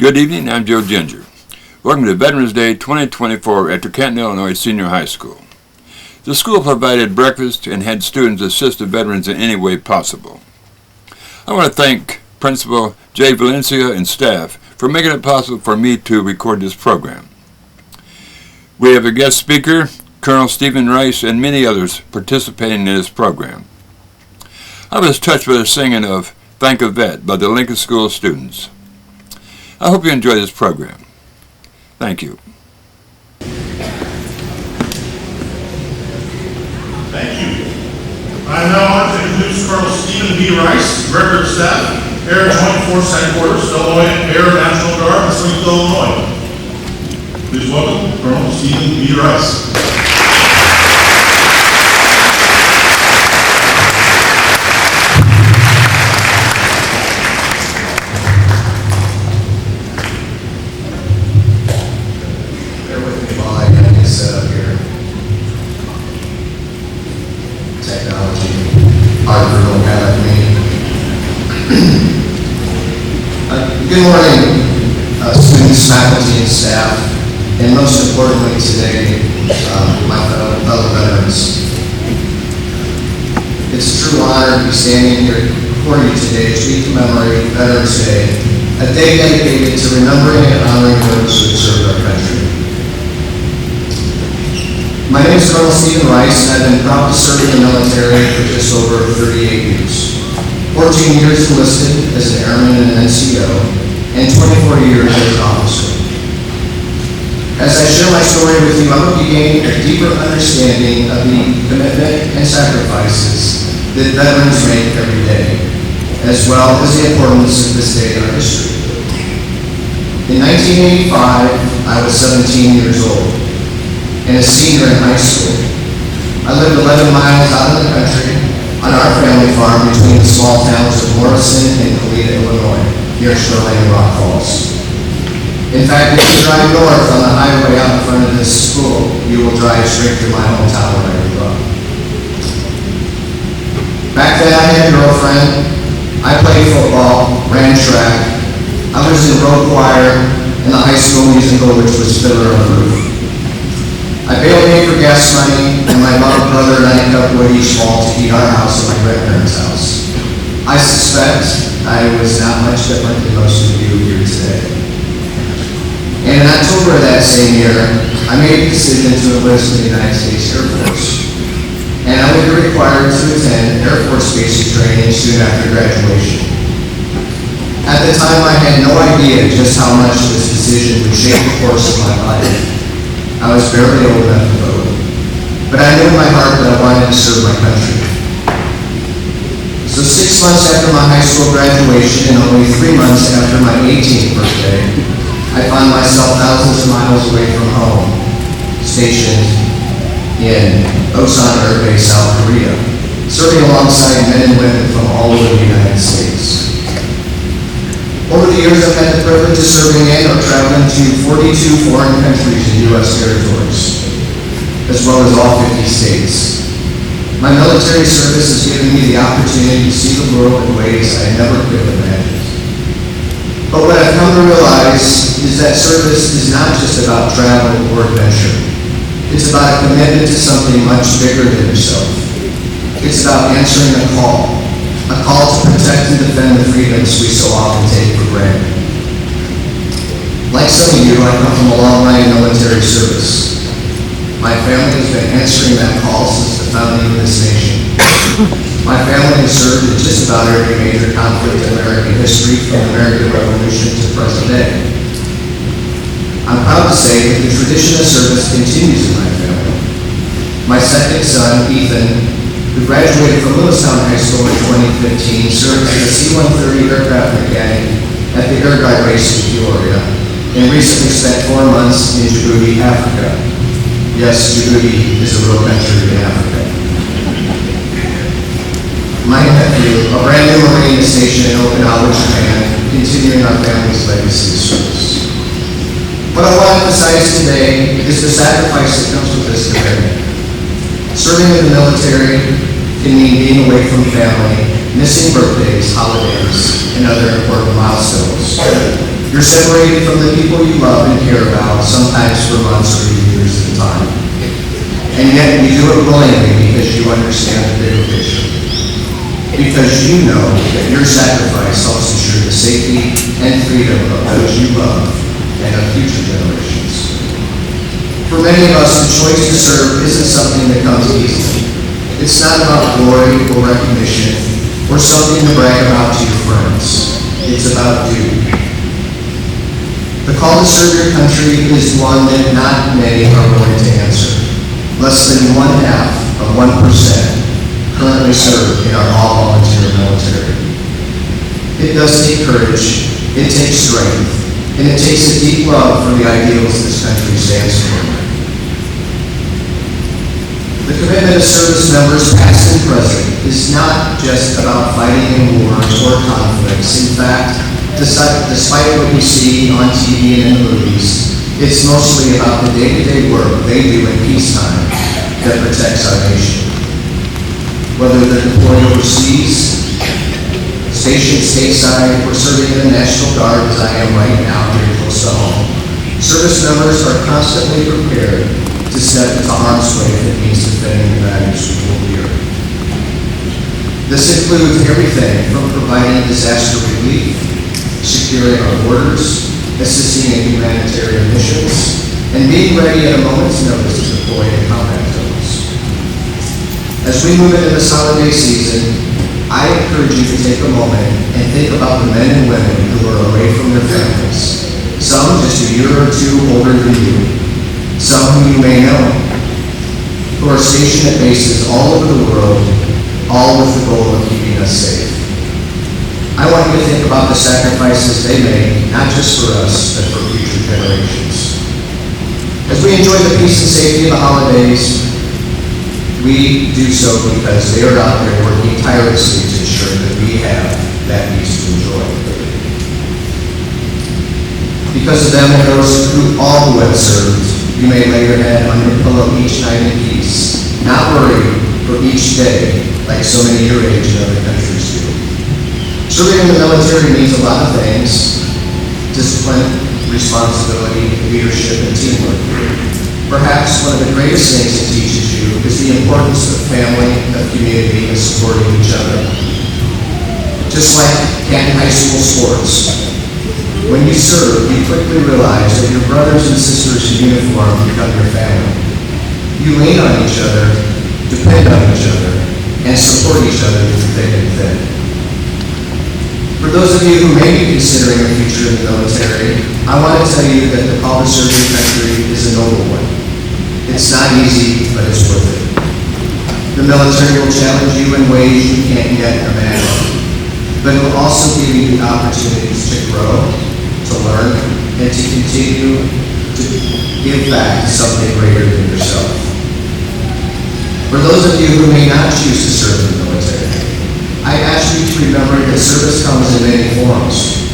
Good evening, I'm Joe Ginger. Welcome to Veterans Day 2024 at the Canton, Illinois Senior High School. The school provided breakfast and had students assist the veterans in any way possible. I want to thank Principal Jay Valencia and staff for making it possible for me to record this program. We have a guest speaker, Colonel Stephen Rice, and many others participating in this program. I was touched by the singing of Thank a Vet by the Lincoln School students. I hope you enjoy this program. Thank you. Thank you. I'm now honored to introduce Colonel Stephen B. Rice, Director of Staff, Air Joint Force Headquarters, Illinois Air National Guard, Springfield, Illinois. Please welcome Colonel Stephen B. Rice. Good morning, students, faculty, and staff, and most importantly today, my fellow veterans. It's a true honor to be standing here before you today as we commemorate Veterans Day, a day dedicated to remembering and honoring those who have served our country. My name is Colonel Stephen Rice, and I've been proud to serve in the military for just over 38 years. 14 years enlisted as an airman and an NCO, and 24 years as an officer. As I share my story with you, I hope you gain a deeper understanding of the commitment and sacrifices that veterans make every day, as well as the importance of this day in our history. In 1985, I was 17 years old and a senior in high school. I lived 11 miles out of the country on our family farm between the small towns of Morrison and Kalita, Illinois, near Sterling and Rock Falls. In fact, if you drive north on the highway out in front of this school, you will drive straight through my hometown where I grew up. Back then, I had a girlfriend. I played football, ran track. I was in road choir and the high school musical, which was Fiddler on the Roof. I barely paid for gas money, and my mom, brother, and I cut wood each fall to heat our house at my grandparents' house. I suspect I was not much different than most of you here today. And in October of that same year, I made a decision to enlist in the United States Air Force. And I would be required to attend Air Force basic training soon after graduation. At the time, I had no idea just how much this decision would shape the course of my life. I was barely old enough to vote, but I knew in my heart that I wanted to serve my country. So 6 months after my high school graduation and only 3 months after my 18th birthday, I found myself thousands of miles away from home, stationed in Osan Air Base, South Korea, serving alongside men and women from all over the United States. Over the years, I've had the privilege of serving in or traveling to 42 foreign countries and U.S. territories, as well as all 50 states. My military service has given me the opportunity to see the world in ways I never could have imagined. But what I've come to realize is that service is not just about travel or adventure. It's about a commitment to something much bigger than yourself. It's about answering a call to protect and defend the freedoms we so often take for granted. Like some of you, I come from a long line of military service. My family has been answering that call since the founding of this nation. My family has served in just about every major conflict in American history, from the American Revolution to present day. I'm proud to say that the tradition of service continues in my family. My second son, Ethan, who graduated from Lewistown High School in 2015, served as a C-130 aircraft mechanic at the Air Guide Base in Peoria, and recently spent 4 months in Djibouti, Africa. Yes, Djibouti is a real country in Africa. My nephew, a brand new Marine, is stationed in Okinawa, Japan, continuing our family's legacy of service. What I want to emphasize today is the sacrifice that comes with this commitment. Serving in the military can mean being away from family, missing birthdays, holidays, and other important milestones. You're separated from the people you love and care about, sometimes for months or years at a time. And yet you do it willingly because you understand the bigger picture. Because you know that your sacrifice helps ensure the safety and freedom of those you love and of future generations. For many of us, the choice to serve isn't something that comes easily. It's not about glory or recognition or something to brag about to your friends. It's about duty. The call to serve your country is one that not many are willing to answer. Less than 1/2 of 1% currently serve in our all-volunteer military. It does take courage, it takes strength, and it takes a deep love for the ideals this country stands for. The commitment of service members, past and present, is not just about fighting in wars or conflicts. In fact, despite what you see on TV and in the movies, it's mostly about the day-to-day work they do in peacetime that protects our nation. Whether they're deployed overseas, stationed stateside, or serving in the National Guard as I am right now here close to home, service members are constantly prepared to step into harm's way if it means defending the values we hold dear. This includes everything from providing disaster relief, securing our borders, assisting in humanitarian missions, and being ready at a moment's notice to deploy in combat zones. As we move into this holiday season, I encourage you to take a moment and think about the men and women who are away from their families, some just a year or two older than you, some who you may know, who are stationed at bases all over the world, all with the goal of keeping us safe. I want you to think about the sacrifices they make, not just for us, but for future generations. As we enjoy the peace and safety of the holidays, we do so because they are out there working tirelessly to ensure that we have that peace to enjoy. Because of them and those who all who have served, you may lay your head on your pillow each night in peace, not worried for each day like so many your age in other countries do. Serving in the military means a lot of things: discipline, responsibility, leadership, and teamwork. Perhaps one of the greatest things it teaches you is the importance of family, of community, and supporting each other. Just like Canton High School sports, when you serve, you quickly realize that your brothers and sisters in uniform become your family. You lean on each other, depend on each other, and support each other through thick and thin. For those of you who may be considering a future in the military, I want to tell you that the call to serve your country is a noble one. It's not easy, but it's worth it. The military will challenge you in ways you can't yet imagine, but it will also give you the opportunities to grow, to learn, and to continue to give back to something greater than yourself. For those of you who may not choose to serve in the military, I ask you to remember that service comes in many forms.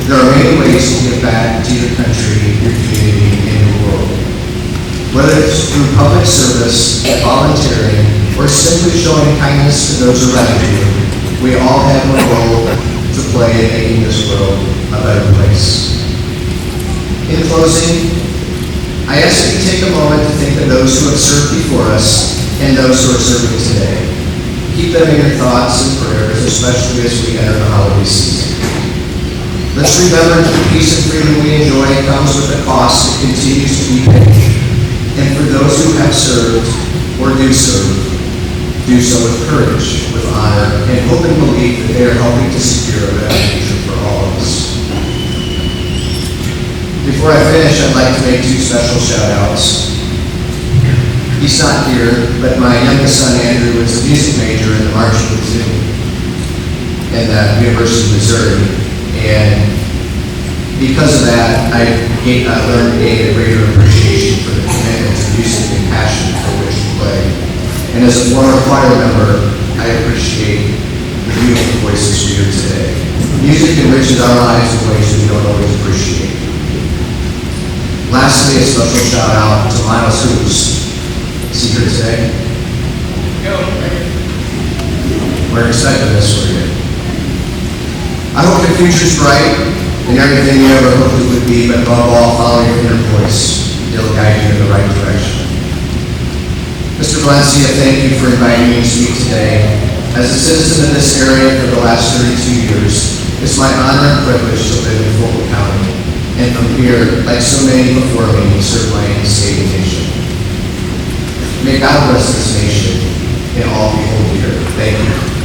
There are many ways to give back to your country, your community, and your world. Whether it's through public service, volunteering, or simply showing kindness to those around you, we all have a role to play in making this world a better place. In closing, I ask that you take a moment to think of those who have served before us and those who are serving today. Keep them in your thoughts and prayers, especially as we enter the holiday season. Let's remember that the peace and freedom we enjoy comes with a cost that continues to be paid. And for those who have served or do serve, do so with courage, with honor, and hope and belief that they are helping to secure a better future for all of us. Before I finish, I'd like to make 2 special shout-outs. He's not here, but my youngest son, Andrew, was a music major in the marching platoon at the University of Missouri. And because of that, I learned to gain a greater appreciation for the commitment to music and passion for which we play. And as a former choir member, I appreciate the beautiful voices we hear today. Music enriches our lives in ways we don't always appreciate. Lastly, a special shout out to Miles Hoops. Is he here today? We're excited for this for you. I hope your future's bright, in everything you ever hoped it would be, but above all, follow your inner voice. It'll guide you in the right direction. Mr. Valencia, thank you for inviting me to speak today. As a citizen of this area for the last 32 years, it's my honor and privilege to live in Fulton County, and from here, like so many before me, serve my state and nation. May God bless this nation and all people here. Thank you.